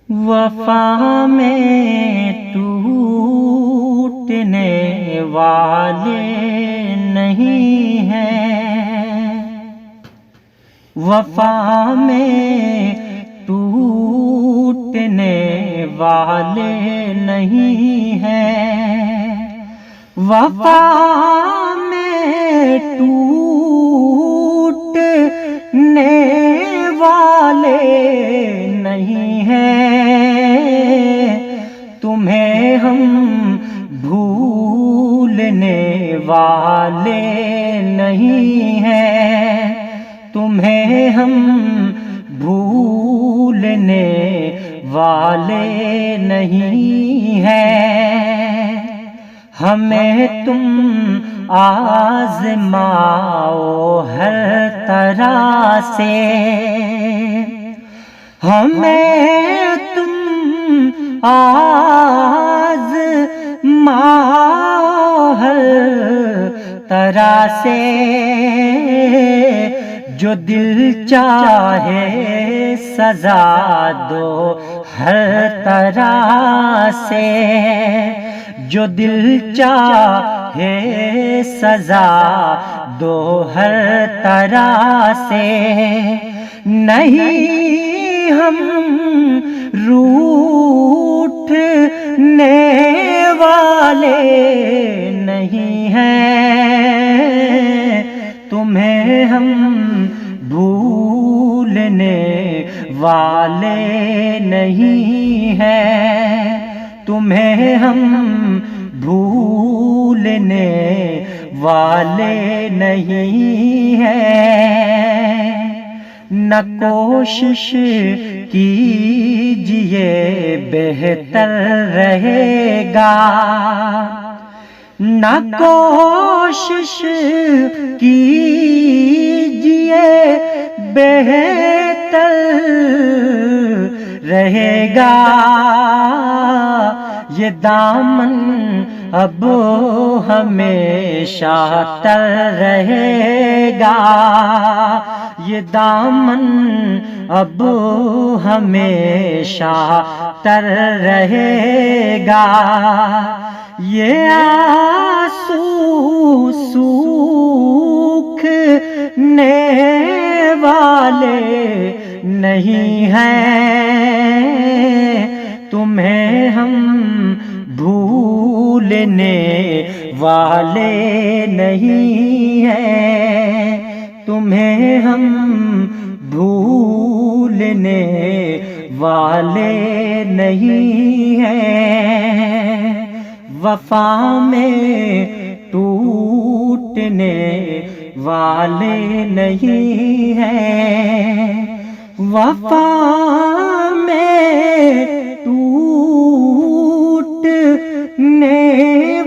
وفا میں ٹوٹنے والے نہیں ہیں، وفا میں ٹوٹنے والے نہیں ہیں، وفا میں ٹوٹنے والے نہیں ہیں، تمہیں ہم بھولنے والے نہیں ہیں، تمہیں ہم بھولنے والے نہیں ہیں، ہمیں تم آزماؤ ہر طرح سے، ہمیں تم آزماؤ ہر طرح سے، جو دل چاہے سزا دو ہر طرح سے، جو دل چاہے سزا دو ہر طرح سے، نہیں ہم روٹھنے والے نہیں ہیں، تمہیں ہم بھولنے والے نہیں ہیں، تمہیں ہم بھولنے والے نہیں ہیں، نہ کوشش کیجیے بہتر رہے گا، نہ کوشش کیجیے بہتر رہے گا، یہ دامن اب ہمیشہ تر رہے گا، یہ دامن اب ہمیشہ تر رہے گا، یہ آنسو سوکھنے والے نہیں ہیں، تمہیں ہم بھولنے والے نہیں ہیں، تمہیں ہم بھولنے والے نہیں ہیں، وفا میں ٹوٹنے والے نہیں ہیں، وفا میں ٹوٹنے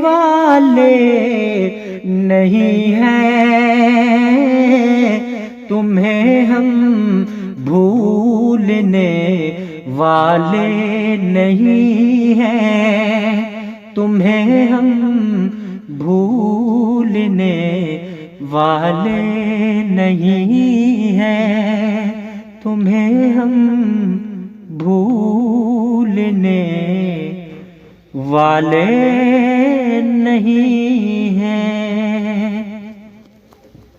والے نہیں ہیں، تمہیں ہم بھولنے والے نہیں ہیں، تمہیں ہم بھولنے والے نہیں ہیں، تمہیں ہم بھولنے والے نہیں ہیں۔